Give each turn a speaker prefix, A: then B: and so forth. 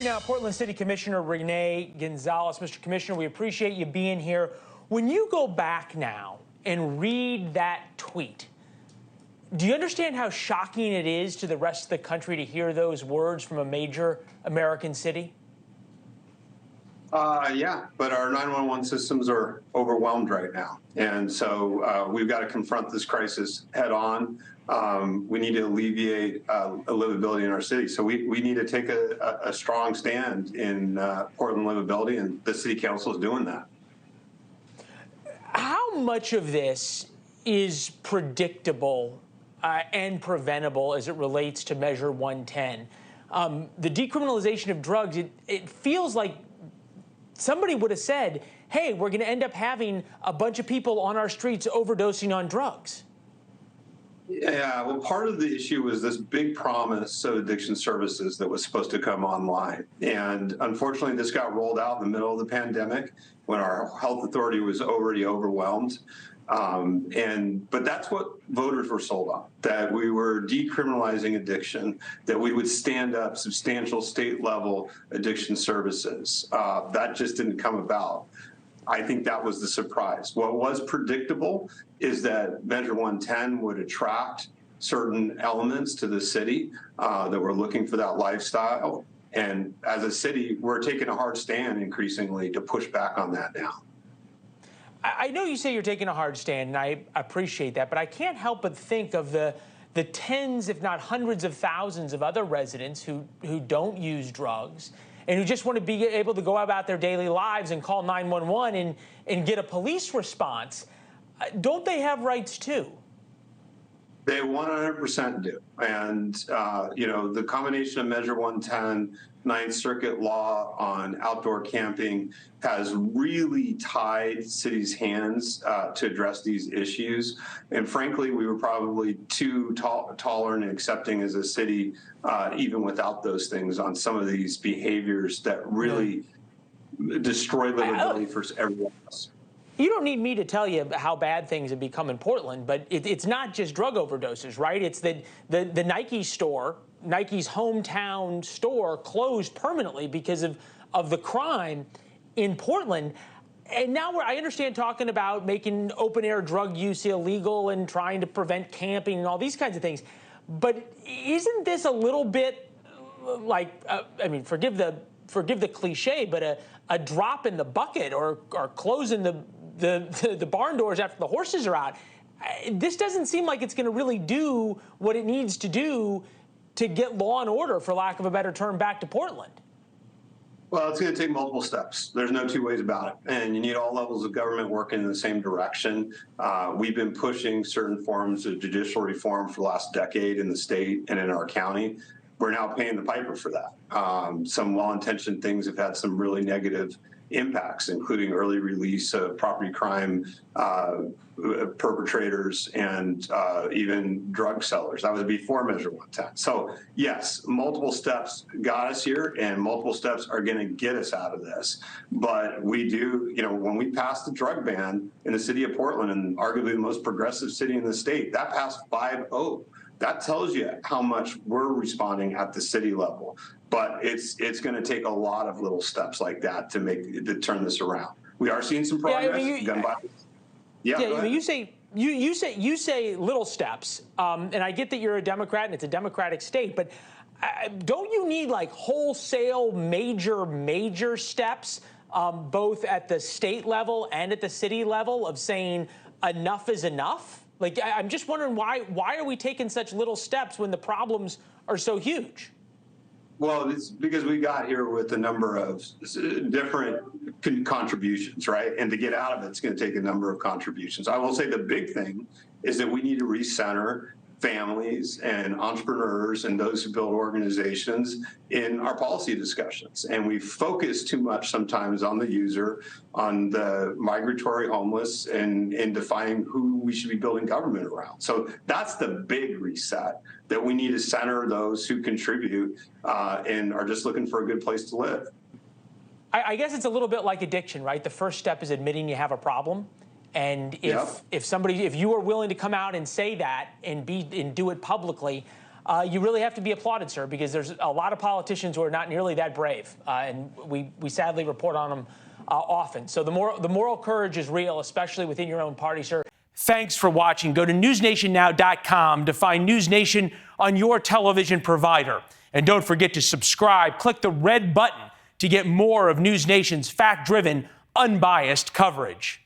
A: Now, Portland City Commissioner Rene Gonzalez. Mr. Commissioner, we appreciate you being here. When you go back now and read that tweet, do you understand how shocking it is to the rest of the country to hear those words from a major American city?
B: Yeah, but our 911 systems are overwhelmed right now. And so we've got to confront this crisis head on. We need to alleviate livability in our city. So we need to take a strong stand in Portland livability, and the city council is doing that.
A: How much of this is predictable and preventable as it relates to Measure 110? The decriminalization of drugs, it feels like somebody would have said, hey, we're going to end up having a bunch of people on our streets overdosing on drugs.
B: Yeah, well, part of the issue was this big promise of addiction services that was supposed to come online. And unfortunately, this got rolled out in the middle of the pandemic when our health authority was already overwhelmed. But that's what voters were sold on, that we were decriminalizing addiction, that we would stand up substantial state-level addiction services. That just didn't come about. I think that was the surprise. What was predictable is that Measure 110 would attract certain elements to the city that were looking for that lifestyle. And as a city, we're taking a hard stand increasingly to push back on that now.
A: I know you say you're taking a hard stand, and I appreciate that, but I can't help but think of the tens, if not hundreds of thousands of other residents who don't use drugs and who just want to be able to go about their daily lives and call 911 and get a police response. Don't they have rights too?
B: They 100% do. And, the combination of Measure 110, Ninth Circuit law on outdoor camping has really tied cities' hands to address these issues. And frankly, we were probably too tolerant and accepting as a city, even without those things, on some of these behaviors that really destroy livability for everyone else.
A: You don't need me to tell you how bad things have become in Portland, but it's not just drug overdoses, right? It's the Nike store, Nike's hometown store, closed permanently because of the crime in Portland. And now I understand talking about making open-air drug use illegal and trying to prevent camping and all these kinds of things. But isn't this a little bit like, forgive the cliche, but a drop in the bucket or closing the barn doors after the horses are out? This doesn't seem like it's going to really do what it needs to do to get law and order, for lack of a better term, back to Portland.
B: Well, it's going to take multiple steps. There's no two ways about it. And you need all levels of government working in the same direction. We've been pushing certain forms of judicial reform for the last decade in the state and in our county. We're now paying the piper for that. Some well-intentioned things have had some really negative impacts, including early release of property crime perpetrators and even drug sellers. That was before Measure 110. So yes, multiple steps got us here, and multiple steps are going to get us out of this. But we do, when we passed the drug ban in the city of Portland, and arguably the most progressive city in the state, that passed 5-0. That tells you how much we're responding at the city level. But it's going to take a lot of little steps like that to turn this around. We are seeing some progress.
A: You say little steps, and I get that you're a Democrat and it's a Democratic state, but don't you need like wholesale major steps, both at the state level and at the city level, of saying enough is enough? Like, I'm just wondering why are we taking such little steps when the problems are so huge?
B: Well, it's because we got here with a number of different contributions, right? And to get out of it, it's going to take a number of contributions. I will say the big thing is that we need to recenter families and entrepreneurs and those who build organizations in our policy discussions. And we focus too much sometimes on the user, on the migratory homeless, and in defining who we should be building government around. So that's the big reset, that we need to center those who contribute and are just looking for a good place to live.
A: I guess it's a little bit like addiction, right? The first step is admitting you have a problem. And if you are willing to come out and say that and do it publicly, you really have to be applauded, sir, because there's a lot of politicians who are not nearly that brave, and we sadly report on them often. So the moral courage is real, especially within your own party, sir. Thanks for watching. Go to newsnationnow.com to find NewsNation on your television provider. And don't forget to subscribe. Click the red button to get more of NewsNation's fact-driven, unbiased coverage.